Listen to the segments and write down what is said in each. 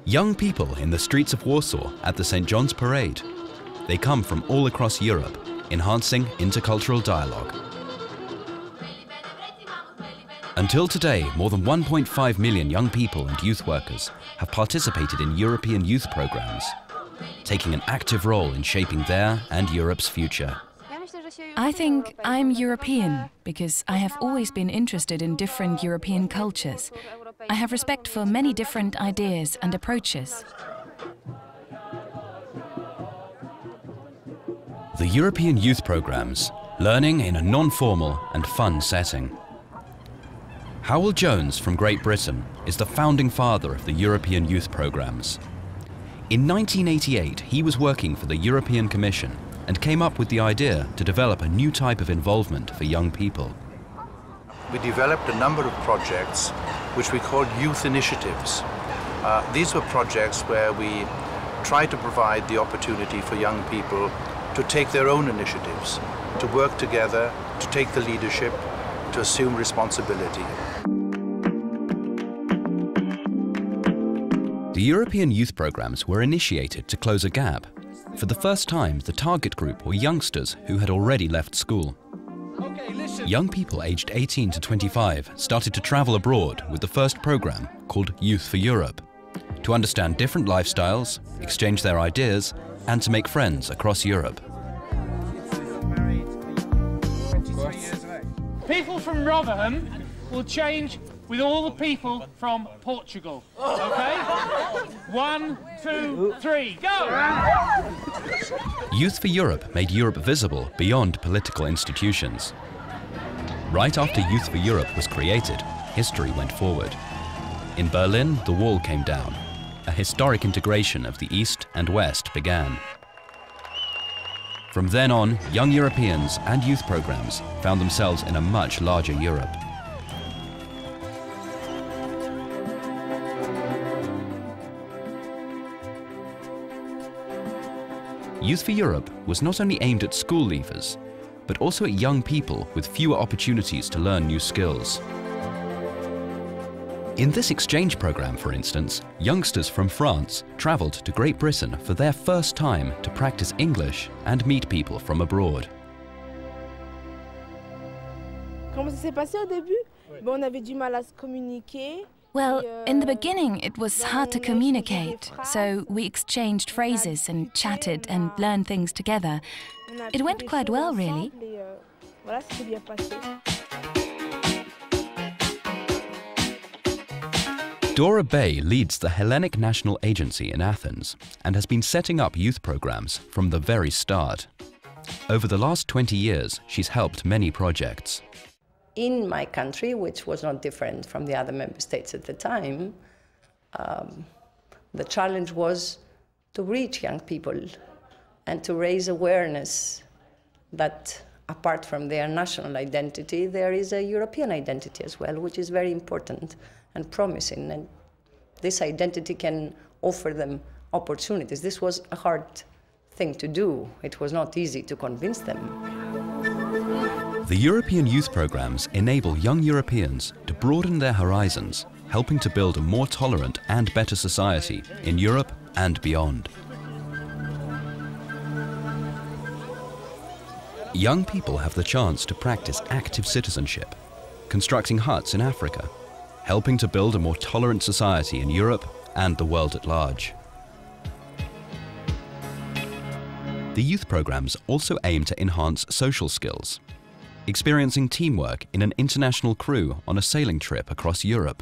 Young people in the streets of Warsaw at the St. John's Parade. They come from all across Europe, enhancing intercultural dialogue. Until today, more than 1.5 million young people and youth workers have participated in European youth programs, taking an active role in shaping their and Europe's future. I think I'm European because I have always been interested in different European cultures. I have respect for many different ideas and approaches. The European youth programs, learning in a non-formal and fun setting. Howell Jones from Great Britain is the founding father of the European youth programs. In 1988, he was working for the European Commission and came up with the idea to develop a new type of involvement for young people. We developed a number of projects which we called youth initiatives. These were projects where we tried to provide the opportunity for young people to take their own initiatives, to work together, to take the leadership, to assume responsibility. The European youth programs were initiated to close a gap. For the first time, the target group were youngsters who had already left school. Young people aged 18 to 25 started to travel abroad with the first program called Youth for Europe, to understand different lifestyles, exchange their ideas, and to make friends across Europe. People from Rotherham will change with all the people from Portugal, okay? 1, 2, 3, go! Youth for Europe made Europe visible beyond political institutions. Right after Youth for Europe was created, history went forward. In Berlin, the wall came down. A historic integration of the East and West began. From then on, young Europeans and youth programs found themselves in a much larger Europe. Youth for Europe was not only aimed at school leavers, but also at young people with fewer opportunities to learn new skills. In this exchange program, for instance, youngsters from France travelled to Great Britain for their first time to practice English and meet people from abroad. Comment ça s'est passé au début? On avait du mal à se communiquer. Well, in the beginning it was hard to communicate, so we exchanged phrases and chatted and learned things together. It went quite well, really. Dora Bay leads the Hellenic National Agency in Athens and has been setting up youth programs from the very start. Over the last 20 years, she's helped many projects. In my country, which was not different from the other member states at the time, the challenge was to reach young people and to raise awareness that apart from their national identity, there is a European identity as well, which is very important and promising. And this identity can offer them opportunities. This was a hard thing to do. It was not easy to convince them. The European youth programs enable young Europeans to broaden their horizons, helping to build a more tolerant and better society in Europe and beyond. Young people have the chance to practice active citizenship, constructing huts in Africa, helping to build a more tolerant society in Europe and the world at large. The youth programs also aim to enhance social skills, experiencing teamwork in an international crew on a sailing trip across Europe.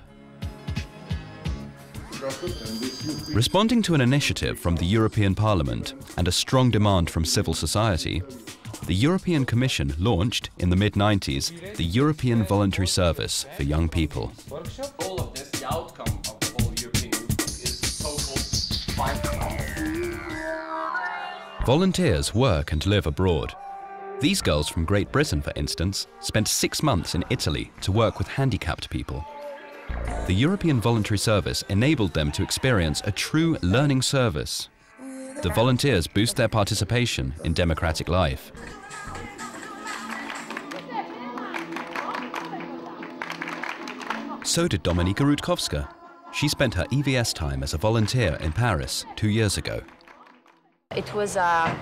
Responding to an initiative from the European Parliament and a strong demand from civil society, the European Commission launched, in the mid-90s, the European Voluntary Service for young people. All of this, the outcome of the whole European Youth is total 5. Volunteers work and live abroad. These girls from Great Britain, for instance, spent 6 months in Italy to work with handicapped people. The European Voluntary Service enabled them to experience a true learning service. The volunteers boost their participation in democratic life. So did Dominika Rutkowska. She spent her EVS time as a volunteer in Paris 2 years ago. It was an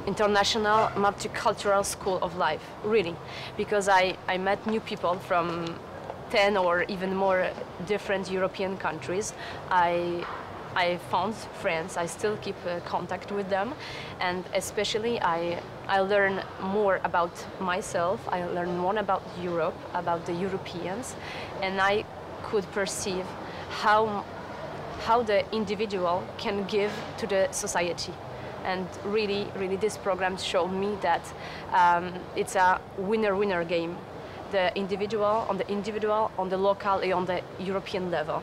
international multicultural school of life, really, because I met new people from 10 or even more different European countries. I found friends, I still keep contact with them, and especially I learn more about myself, I learn more about Europe, about the Europeans, and I could perceive how the individual can give to the society. And really, this program showed me that it's a winner-winner game. The individual, on the local, and on the European level.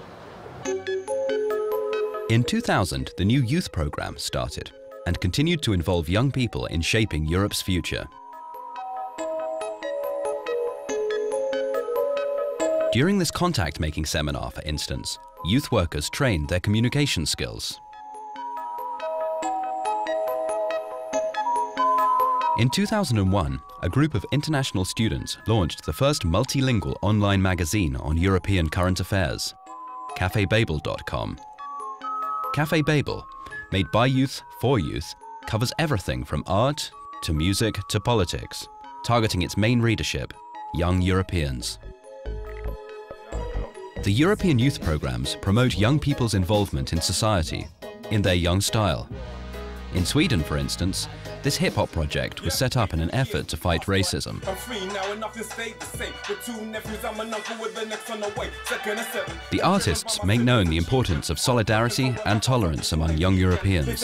In 2000, the new youth program started and continued to involve young people in shaping Europe's future. During this contact-making seminar, for instance, youth workers trained their communication skills. In 2001, a group of international students launched the first multilingual online magazine on European current affairs, cafebabel.com. Café Babel, made by youth for youth, covers everything from art to music to politics, targeting its main readership, young Europeans. The European youth programs promote young people's involvement in society in their young style. In Sweden, for instance, this hip-hop project was set up in an effort to fight racism. The artists make known the importance of solidarity and tolerance among young Europeans.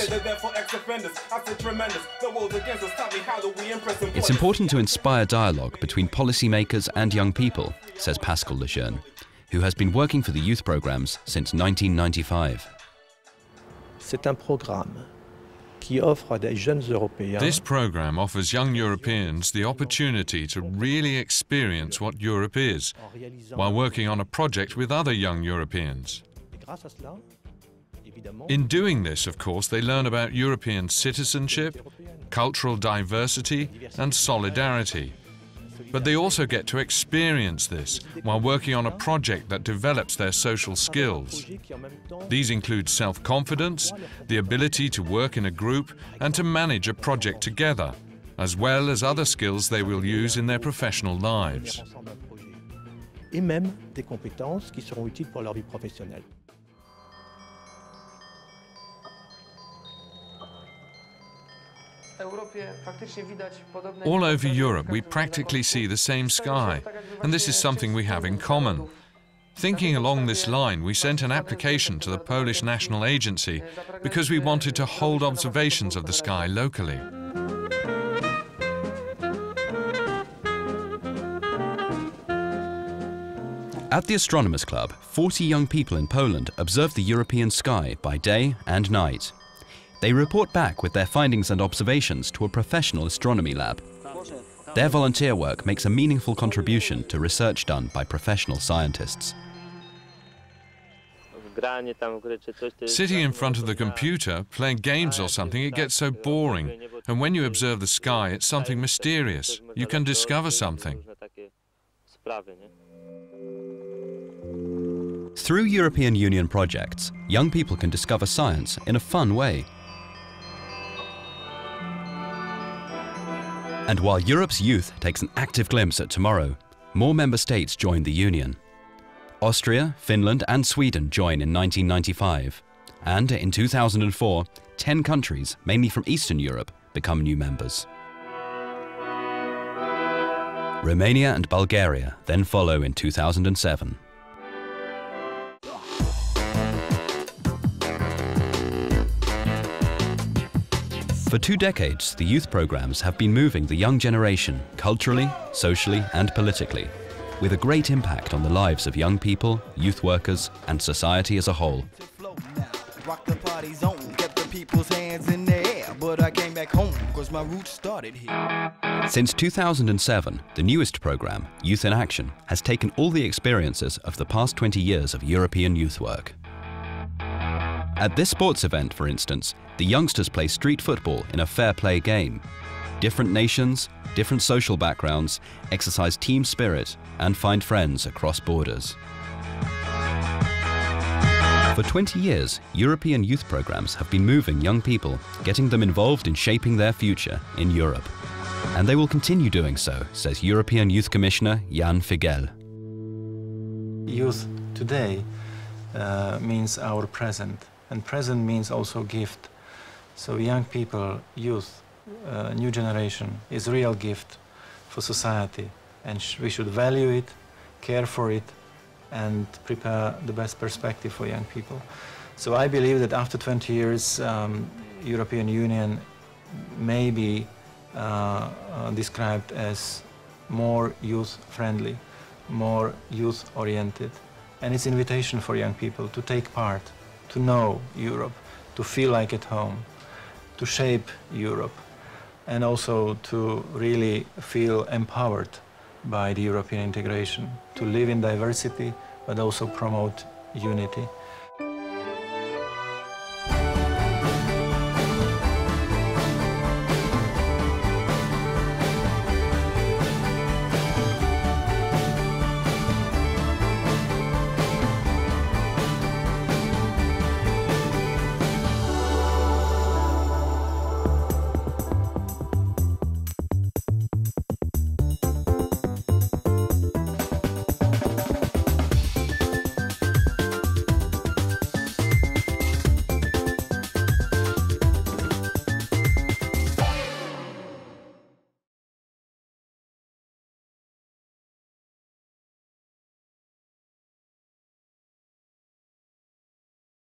It's important to inspire dialogue between policymakers and young people, says Pascal Lejeune, who has been working for the youth programs since 1995. C'est un programme. This program offers young Europeans the opportunity to really experience what Europe is, while working on a project with other young Europeans. In doing this, of course, they learn about European citizenship, cultural diversity, and solidarity. But they also get to experience this while working on a project that develops their social skills. These include self-confidence, the ability to work in a group and to manage a project together, as well as other skills they will use in their professional lives. Et même des compétences qui seront utiles pour leur vie professionnelle. All over Europe, we practically see the same sky, and this is something we have in common. Thinking along this line, we sent an application to the Polish National Agency because we wanted to hold observations of the sky locally. At the Astronomers Club, 40 young people in Poland observe the European sky by day and night. They report back with their findings and observations to a professional astronomy lab. Their volunteer work makes a meaningful contribution to research done by professional scientists. Sitting in front of the computer, playing games or something, it gets so boring. And when you observe the sky, it's something mysterious. You can discover something. Through European Union projects, young people can discover science in a fun way. And while Europe's youth takes an active glimpse at tomorrow, more member states join the Union. Austria, Finland and Sweden join in 1995. And in 2004, 10 countries, mainly from Eastern Europe, become new members. Romania and Bulgaria then follow in 2007. For 2 decades, the youth programs have been moving the young generation culturally, socially and politically, with a great impact on the lives of young people, youth workers and society as a whole. Since 2007, the newest program, Youth in Action, has taken all the experiences of the past 20 years of European youth work. At this sports event, for instance, the youngsters play street football in a fair play game. Different nations, different social backgrounds, exercise team spirit and find friends across borders. For 20 years, European youth programs have been moving young people, getting them involved in shaping their future in Europe. And they will continue doing so, says European Youth Commissioner Jan Figel. Youth today means our present, and present means also gift. So young people, youth, new generation is a real gift for society, and we should value it, care for it, and prepare the best perspective for young people. So I believe that after 20 years, European Union may be described as more youth-friendly, more youth-oriented. And it's an invitation for young people to take part, to know Europe, to feel like at home, to shape Europe, and also to really feel empowered by the European integration, to live in diversity, but also promote unity.